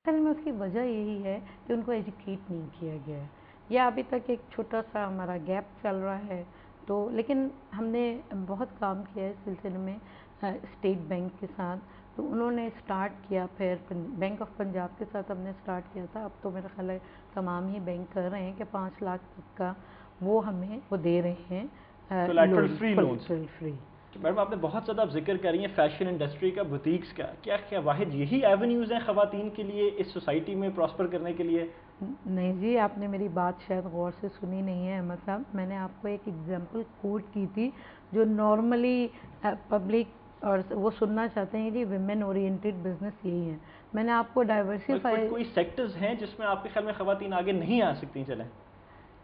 असल में उसकी वजह यही है कि उनको एजुकेट नहीं किया गया है, या अभी तक एक छोटा सा हमारा गैप चल रहा है। तो लेकिन हमने बहुत काम किया है इस सिलसिले में स्टेट बैंक के साथ, तो उन्होंने स्टार्ट किया, फिर बैंक ऑफ पंजाब के साथ हमने स्टार्ट किया था। अब तो मेरा ख्याल है तमाम ही बैंक कर रहे हैं कि 5 लाख तक का वो हमें वो दे रहे हैं collateral free loan. Free. Madam आपने बहुत ज़्यादा अब जिक्र करी है फैशन इंडस्ट्री का, बुटीक्स का, क्या क्या वाहिद यही एवेन्यूज़ हैं ख़वातीन के लिए इस सोसाइटी में प्रॉस्पर करने के लिए? नहीं जी, आपने मेरी बात शायद गौर से सुनी नहीं है अहमद साहब। मैंने आपको एक एग्जांपल कोट की थी जो नॉर्मली पब्लिक और वो सुनना चाहते हैं कि विमेन ओरिएंटेड बिजनेस यही है। मैंने आपको डाइवर्सिफाई, कोई सेक्टर्स हैं जिसमें आपके ख्याल में ख़वातीन आगे नहीं आ सकती चलें?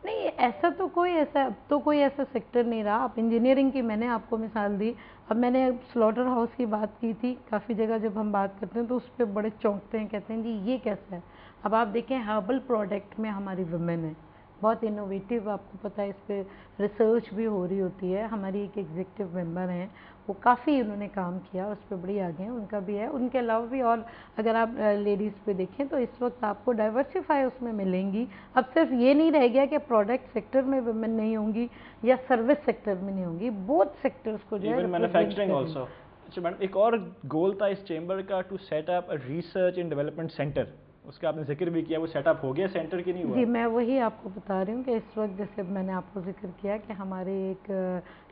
नहीं ऐसा तो कोई ऐसा सेक्टर नहीं रहा। अब इंजीनियरिंग की मैंने आपको मिसाल दी, अब मैंने स्लॉटर हाउस की बात की थी। काफ़ी जगह जब हम बात करते हैं तो उस पर बड़े चौंकते हैं, कहते हैं जी ये कैसा है। अब आप देखें हर्बल प्रोडक्ट में हमारी वुमेन है, बहुत इनोवेटिव, आपको पता है इस पर रिसर्च भी हो रही होती है। हमारी एक एग्जीक्यूटिव मेंबर हैं, वो काफ़ी उन्होंने काम किया, उस पर बड़ी आगे हैं, उनका भी है। उनके अलावा भी और अगर आप लेडीज़ पे देखें तो इस वक्त आपको डाइवर्सिफाई उसमें मिलेंगी। अब सिर्फ ये नहीं रह गया कि प्रोडक्ट सेक्टर में वुमेन नहीं होंगी या सर्विस सेक्टर में नहीं होंगी, बोथ सेक्टर्स को जो है मैन्युफैक्चरिंग ऑल्सो। अच्छा मैडम, एक और गोल था इस चेंबर का, to set up a research and development centre, उसका आपने जिक्र भी किया, वो सेटअप हो गया सेंटर की नहीं हुआ? जी, मैं वही आपको बता रही हूँ कि इस वक्त जैसे मैंने आपको जिक्र किया कि हमारे एक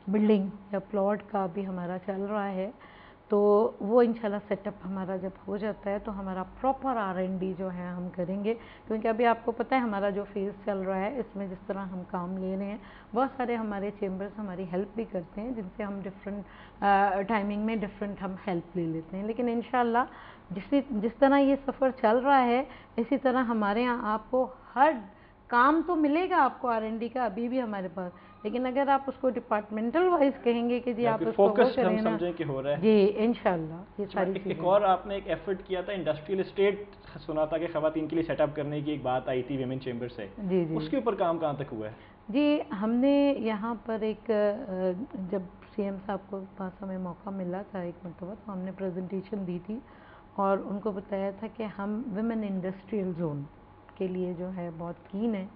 बिल्डिंग या प्लॉट का भी हमारा चल रहा है, तो वो इंशाल्लाह सेटअप हमारा जब हो जाता है तो हमारा प्रॉपर R&D जो है हम करेंगे। क्योंकि अभी आपको पता है हमारा जो फेज़ चल रहा है इसमें जिस तरह हम काम ले रहे हैं, बहुत सारे हमारे चेम्बर्स हमारी हेल्प भी करते हैं, जिनसे हम डिफरेंट टाइमिंग में डिफरेंट हम हेल्प ले लेते हैं। लेकिन इंशाल्लाह जिस तरह ये सफ़र चल रहा है इसी तरह हमारे यहाँ आपको हर काम तो मिलेगा आपको R&D का अभी भी हमारे पास। लेकिन अगर आप उसको डिपार्टमेंटल वाइज कहेंगे कि जी आप उसको वो करें ना, समझें कि हो रहा है जी इंशाल्लाह ये सारी चीज़ें। एक और आपने एक एफर्ट किया था, इंडस्ट्रियल एस्टेट सुना था कि ख़वातीन के लिए सेटअप करने की एक बात आई थी विमेन चेंबर से, जी जी उसके ऊपर काम कहाँ तक हुआ है? जी, हमने यहाँ पर एक जब CM साहब को पास हमें मौका मिला था एक मरतबा, तो हमने प्रेजेंटेशन दी थी और उनको बताया था कि हम विमेन इंडस्ट्रियल जोन के लिए जो है बहुत कीन है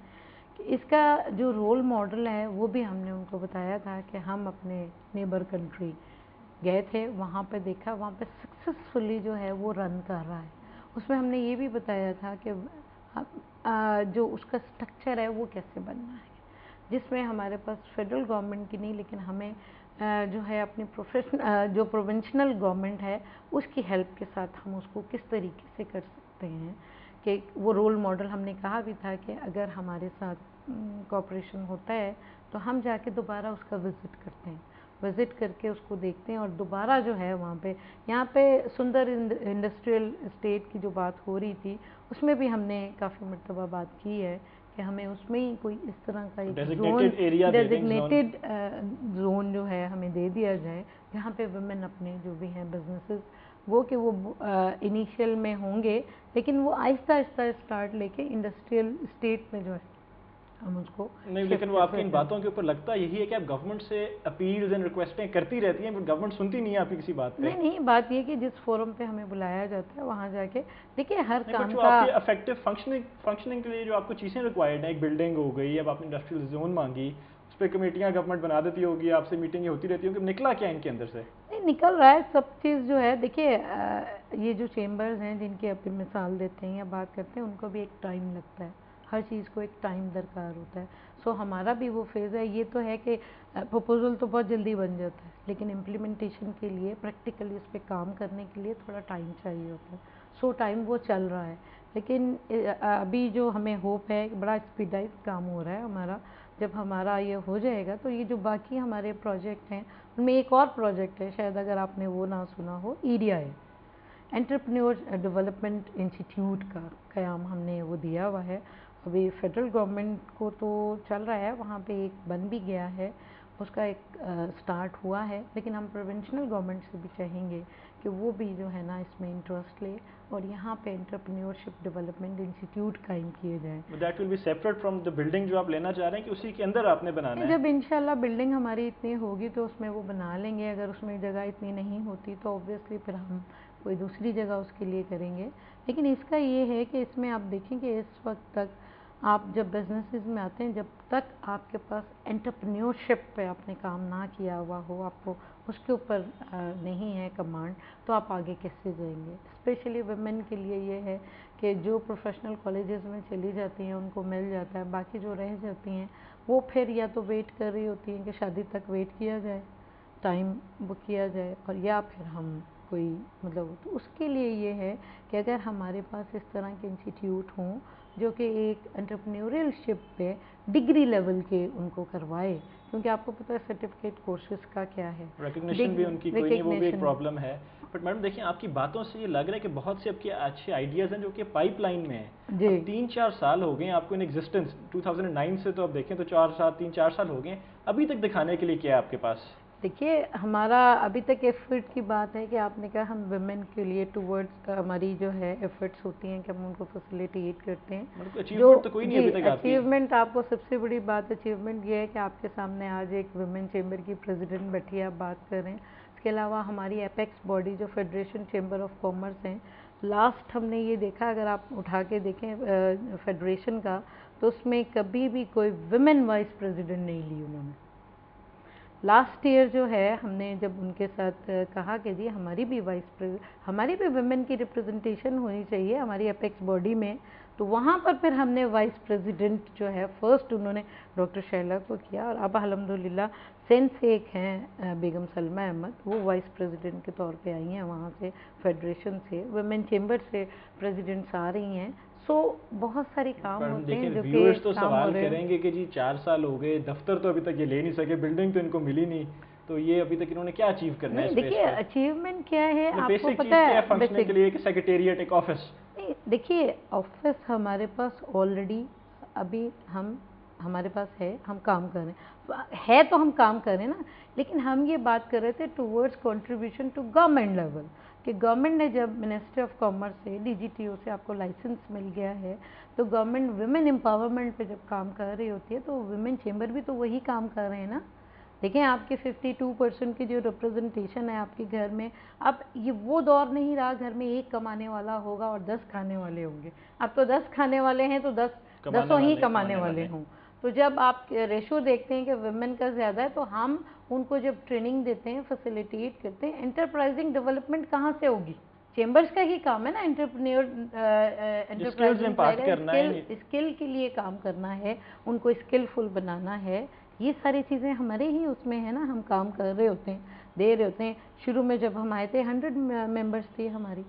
कि इसका जो रोल मॉडल है वो भी हमने उनको बताया था कि हम अपने नेबर कंट्री गए थे, वहाँ पे देखा, वहाँ पे सक्सेसफुली जो है वो रन कर रहा है। उसमें हमने ये भी बताया था कि जो उसका स्ट्रक्चर है वो कैसे बनना है, जिसमें हमारे पास फेडरल गवर्नमेंट की नहीं लेकिन हमें जो है अपनी जो प्रोविंशनल गवर्नमेंट है उसकी हेल्प के साथ हम उसको किस तरीके से कर सकते हैं। कि वो रोल मॉडल हमने कहा भी था कि अगर हमारे साथ कोऑपरेशन होता है तो हम जाके दोबारा उसका विज़िट करते हैं, विज़िट करके उसको देखते हैं और दोबारा जो है वहाँ पे, यहाँ पे सुंदर इंडस्ट्रियल स्टेट की जो बात हो रही थी उसमें भी हमने काफ़ी मरतबा बात की है कि हमें उसमें ही कोई इस तरह का एक डेजिग्नेटेड जोन जो है हमें दे दिया जाए जहाँ पे वुमेन अपने जो भी हैं बिजनेसेस वो कि वो इनिशियल में होंगे लेकिन वो आहिस्ता आहिस्ता स्टार्ट लेके इंडस्ट्रियल स्टेट में जो है हम उसको नहीं। लेकिन वो आपकी इन बातों के ऊपर लगता यही है कि आप गवर्नमेंट से अपील्स एंड रिक्वेस्टें करती रहती हैं बट गवर्नमेंट सुनती नहीं है आपकी किसी बात पे। नहीं, बात ये कि जिस फोरम पे हमें बुलाया जाता है वहाँ जाके देखिए हर काम जो का आपके इफेक्टिव फंक्शनिंग के लिए जो आपको चीज़ें रिक्वायर्ड हैं, एक बिल्डिंग हो गई, अब आपने इंडस्ट्रियल जोन मांगी, उस पर कमेटियाँ गवर्नमेंट बना देती होगी, आपसे मीटिंगें होती रहती होंगी, निकला क्या इनके अंदर से? नहीं निकल रहा है सब चीज़ जो है। देखिए ये जो चेम्बर्स हैं जिनकी अभी मिसाल देते हैं या बात करते हैं उनको भी एक टाइम लगता है, हर चीज़ को एक टाइम दरकार होता है। सो हमारा भी वो फेज़ है। ये तो है कि प्रपोज़ल तो बहुत जल्दी बन जाता है लेकिन इम्प्लीमेंटेशन के लिए प्रैक्टिकली उस पर काम करने के लिए थोड़ा टाइम चाहिए होता है। सो टाइम वो चल रहा है लेकिन अभी जो हमें होप है बड़ा स्पीडाइज काम हो रहा है हमारा। जब हमारा ये हो जाएगा तो ये जो बाकी हमारे प्रोजेक्ट हैं उनमें एक और प्रोजेक्ट है, शायद अगर आपने वो ना सुना हो, EDI एंटरप्रेन्योर डेवलपमेंट इंस्टीट्यूट का क़याम हमने वो दिया हुआ है। अभी फेडरल गवर्नमेंट को तो चल रहा है, वहाँ पे एक बन भी गया है, उसका एक स्टार्ट हुआ है, लेकिन हम प्रोविंशनल गवर्नमेंट से भी चाहेंगे कि वो भी जो है ना इसमें इंटरेस्ट ले और यहाँ पे एंटरप्रेन्योरशिप डेवलपमेंट इंस्टीट्यूट कायम किए जाए। That will be separate from the building जो आप लेना चाह रहे हैं कि उसी के अंदर आपने बनाना है? जब इंशाल्लाह बिल्डिंग हमारी इतनी होगी तो उसमें वो बना लेंगे। अगर उसमें जगह इतनी नहीं होती तो ऑब्वियसली फिर हम कोई दूसरी जगह उसके लिए करेंगे। लेकिन इसका ये है कि इसमें आप देखें कि इस वक्त तक आप जब बिजनेसेस में आते हैं, जब तक आपके पास एंटरप्रेन्योरशिप पे आपने काम ना किया हुआ हो, आपको उसके ऊपर नहीं है कमांड, तो आप आगे कैसे जाएंगे। स्पेशली वुमेन के लिए ये है कि जो प्रोफेशनल कॉलेजेस में चली जाती हैं उनको मिल जाता है, बाकी जो रह जाती हैं वो फिर या तो वेट कर रही होती हैं कि शादी तक वेट किया जाए, टाइम बुक किया जाए, और या फिर हम कोई मतलब, तो उसके लिए ये है कि अगर हमारे पास इस तरह के इंस्टीट्यूट हों जो कि एक एंटरप्रेन्योरियलशिप पे डिग्री लेवल के उनको करवाए, क्योंकि आपको पता है सर्टिफिकेट कोर्सेज का क्या है, रिकग्निशन भी उनकी कोई नहीं, वो भी एक प्रॉब्लम है। बट मैडम देखिए, आपकी बातों से ये लग रहा है कि बहुत से आपके अच्छे आइडियाज़ हैं जो कि पाइपलाइन में हैं। जी। 3-4 साल हो गए आपको इन एग्जिस्टेंस, 2009 से तो आप देखें तो 3-4 साल हो गए, अभी तक दिखाने के लिए क्या है आपके पास? देखिए, हमारा अभी तक एफर्ट की बात है कि आपने कहा हम वुमेन के लिए टुवर्ड्स हमारी जो है एफर्ट्स होती हैं कि हम उनको फैसिलिटेट करते हैं। मतलब अचीवमेंट तो कोई नहीं अभी तक आपकी। अचीवमेंट, आपको सबसे बड़ी बात अचीवमेंट ये है कि आपके सामने आज एक वुमेन चेंबर की प्रेसिडेंट बैठी है, आप बात कर रहे हैं। इसके अलावा हमारी एपेक्स बॉडी जो फेडरेशन चेंबर ऑफ कॉमर्स हैं, लास्ट हमने ये देखा, अगर आप उठा के देखें फेडरेशन का, तो उसमें कभी भी कोई वुमेन वाइस प्रेसिडेंट नहीं ली उन्होंने। लास्ट ईयर जो है हमने जब उनके साथ कहा कि जी हमारी भी हमारी भी वुमेन की रिप्रेजेंटेशन होनी चाहिए हमारी अपेक्स बॉडी में, तो वहाँ पर फिर हमने वाइस प्रेसिडेंट जो है फर्स्ट उन्होंने डॉक्टर शैला को किया, और अब अल्हम्दुलिल्लाह सेन से एक हैं बेगम सलमा अहमद, वो वाइस प्रेसिडेंट के तौर पे आई हैं वहाँ से फेडरेशन से, वुमेन चेंबर से प्रेसिडेंट्स आ रही हैं। सो बहुत सारे काम होते हैं जो कि व्यूअर्स तो सवाल करेंगे कि जी 4 साल हो गए, दफ्तर तो अभी तक ये ले नहीं सके, बिल्डिंग तो इनको मिली नहीं, तो ये अभी तक इन्होंने क्या अचीव करना है? देखिए, अचीवमेंट क्या है आपको पता है, फंक्शनिंग के लिए एक सेक्रेटेरिएट, एक ऑफिस। नहीं, देखिए ऑफिस हमारे पास ऑलरेडी अभी हमारे पास है, हम काम कर रहे हैं, तो हम काम कर रहे हैं ना, लेकिन हम ये बात कर रहे थे towards contribution to government level, कि गवर्नमेंट ने जब मिनिस्ट्री ऑफ कॉमर्स से DGTO से आपको लाइसेंस मिल गया है, तो गवर्नमेंट वुमेन एम्पावरमेंट पे जब काम कर रही होती है तो वुमेन चेंबर भी तो वही काम कर रहे हैं ना। देखें, आपके 52% की जो रिप्रेजेंटेशन है आपके घर में, अब ये वो दौर नहीं रहा घर में एक कमाने वाला होगा और 10 खाने वाले होंगे, अब तो 10 खाने वाले हैं तो 10 ही कमाने वाले हों। तो जब आप रेशो देखते हैं कि वुमेन का ज़्यादा है, तो हम उनको जब ट्रेनिंग देते हैं, फैसिलिटेट करते हैं, एंटरप्राइजिंग डेवलपमेंट कहाँ से होगी? चेंबर्स का ही काम है ना, स्किल के लिए काम करना है, उनको स्किलफुल बनाना है, ये सारी चीज़ें हमारे ही उसमें है ना, हम काम कर रहे होते हैं, दे रहे होते हैं। शुरू में जब हम आए थे 100 मेंबर्स थी हमारी,